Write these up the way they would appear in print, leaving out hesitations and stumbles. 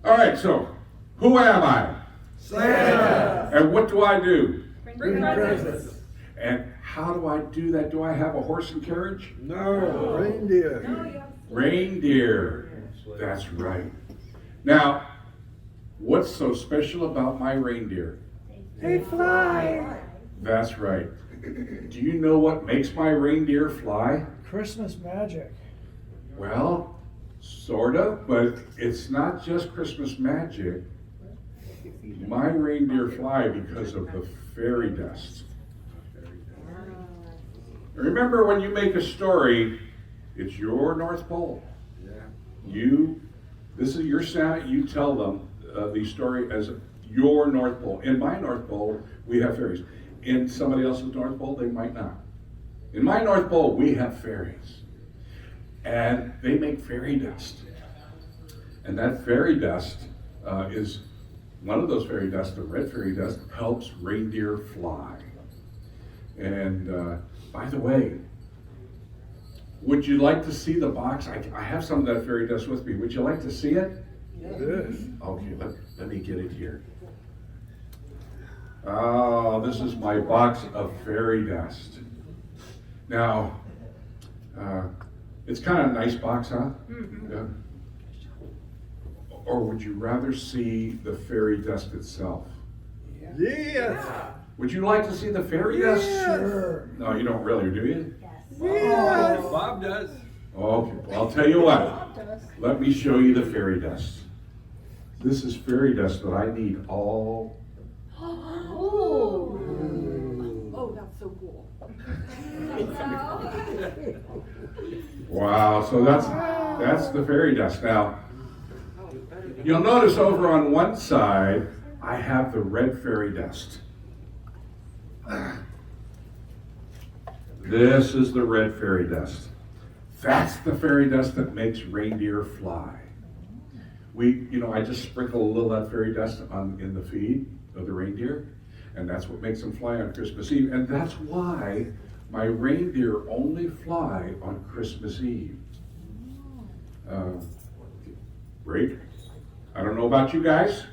All right, so who am I? Santa. And what do I do? Bring presents. And how do I do that? Do I have a horse and carriage? No, reindeer. Reindeer. That's right. Now, what's so special about my reindeer? They fly. That's right. Do you know what makes my reindeer fly? Christmas magic. Well, sort of, but it's not just Christmas magic. My reindeer fly because of the fairy dust. Remember, when you make a story, it's your North Pole. This is your Santa. You tell them the story as your North Pole. In my North Pole, we have fairies. In somebody else's North Pole, they might not. In my North Pole, we have fairies. And they make fairy dust. And that fairy dust is one of those fairy dust, the red fairy dust, helps reindeer fly. And by the way, would you like to see the box? I have some of that fairy dust with me. Would you like to see it? Yes. Okay, let me get it here. Oh, this is my box of fairy dust. Now, it's kind of a nice box, huh? Mm-hmm. Yeah. Or would you rather see the fairy dust itself? Yes. Would you like to see the fairy dust? Sure. No, you don't really, do you? Yes. Bob does. Okay, well, I'll tell you what. Let me show you the fairy dust. This is fairy dust that I need all. Oh, that's so cool. Wow, so that's the fairy dust. Now, you'll notice over on one side, I have the red fairy dust. This is the red fairy dust. That's the fairy dust that makes reindeer fly. I just sprinkle a little of that fairy dust in the feed of the reindeer, and that's what makes them fly on Christmas Eve. And that's why my reindeer only fly on Christmas Eve. Break. I don't know about you guys,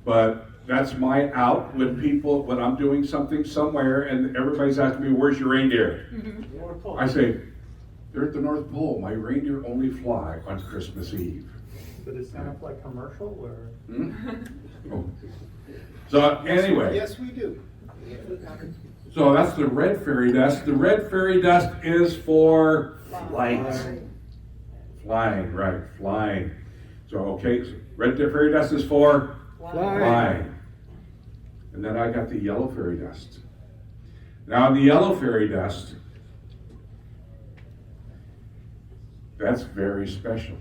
but that's my out when I'm doing something somewhere and everybody's asking me, where's your reindeer? Mm-hmm. I say, they're at the North Pole. My reindeer only fly on Christmas Eve. But is Santa Fly commercial or? Oh. So anyway. Yes, we do. So that's the red fairy dust. The red fairy dust is for flight. Flying, right, flying. So, okay, so red fairy dust is for flying. And then I got the yellow fairy dust. Now the yellow fairy dust, that's very special.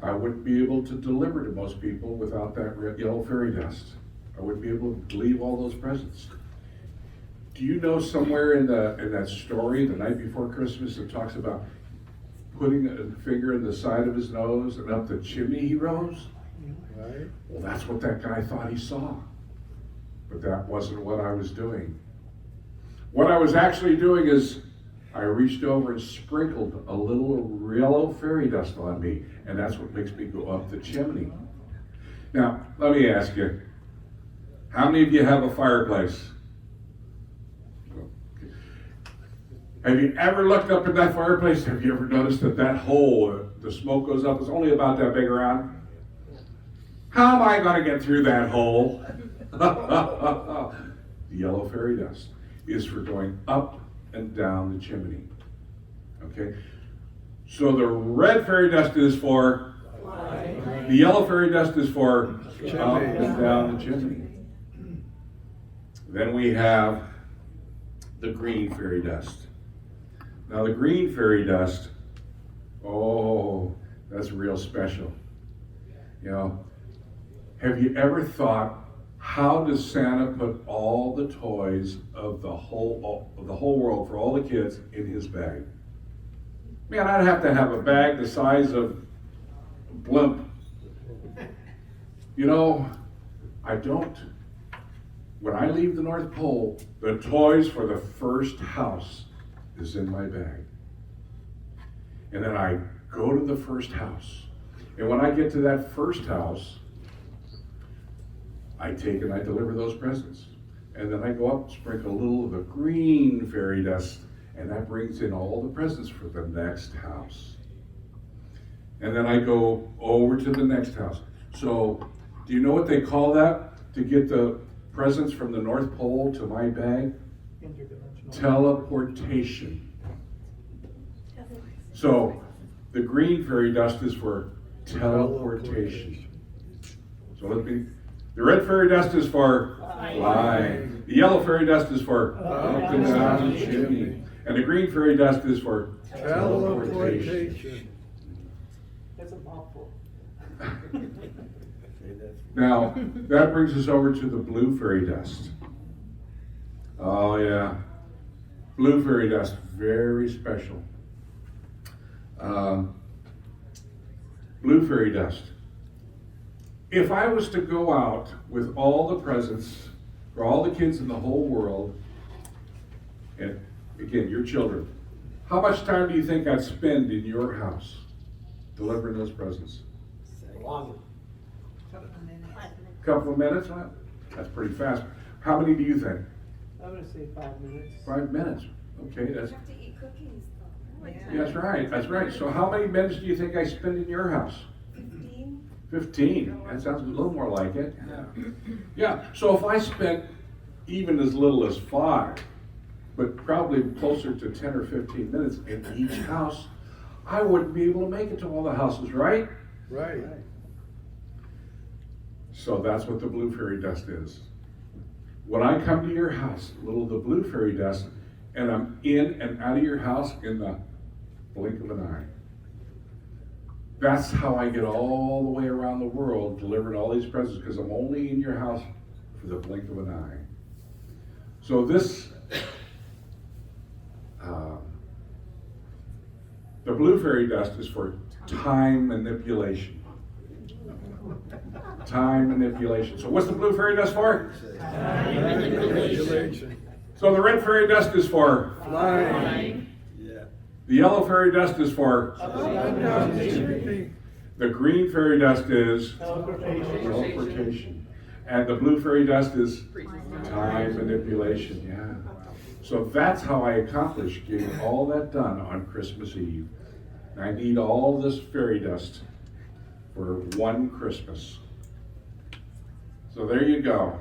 I wouldn't be able to deliver to most people without that yellow fairy dust. I wouldn't be able to leave all those presents. Do you know somewhere in that story, The Night Before Christmas, it talks about putting a finger in the side of his nose and up the chimney he rose? Right. Well, that's what that guy thought he saw. But that wasn't what I was doing. What I was actually doing is I reached over and sprinkled a little yellow fairy dust on me, and that's what makes me go up the chimney. Now, let me ask you, how many of you have a fireplace? Have you ever looked up at that fireplace? Have you ever noticed that hole, the smoke goes up, is only about that big around? How am I going to get through that hole? The yellow fairy dust is for going up and down the chimney. Okay? So the red fairy dust is for the yellow fairy dust is for up and down the chimney. Then we have the green fairy dust. Now the green fairy dust, oh, that's real special. Have you ever thought, how does Santa put all the toys of the whole world for all the kids in his bag? Man, I'd have to have a bag the size of a blimp. I don't. When I leave the North Pole, the toys for the first house is in my bag. And then I go to the first house. And when I get to that first house, I take and I deliver those presents. And then I go up, sprinkle a little of the green fairy dust, and that brings in all the presents for the next house. And then I go over to the next house. So, do you know what they call that to get the presents from the North Pole to my bag? Interdimensional. Teleportation. So, the green fairy dust is for teleportation. So the red fairy dust is for flying. The yellow fairy dust is for up and down the chimney. And the green fairy dust is for teleportation. Teleportation. That's a mouthful. Now, that brings us over to the blue fairy dust. Oh yeah, blue fairy dust, very special. Blue fairy dust. If I was to go out with all the presents for all the kids in the whole world, and again, your children, how much time do you think I'd spend in your house delivering those presents? Couple of minutes? Well, that's pretty fast. How many do you think? I'm gonna say 5 minutes. 5 minutes. Okay, that's, You have to eat cookies though. that's right, that's right. So how many minutes do you think I spend in your house? 15? 15. That sounds a little more like it. Yeah, so if I spent even as little as 5, but probably closer to 10 or 15 minutes in each house, I wouldn't be able to make it to all the houses, right? Right. So that's what the blue fairy dust is. When I come to your house, a little of the blue fairy dust, and I'm in and out of your house in the blink of an eye. That's how I get all the way around the world delivering all these presents, because I'm only in your house for the blink of an eye. So this, the blue fairy dust is for time manipulation. Time manipulation. So what's the blue fairy dust for? Manipulation. So the red fairy dust is for? Flying. Yeah. The yellow fairy dust is for? Up and down the chimney. The green fairy dust is? Teleportation. Teleportation. And the blue fairy dust is? Time manipulation, yeah. So that's how I accomplish getting all that done on Christmas Eve. And I need all this fairy dust for one Christmas. So there you go.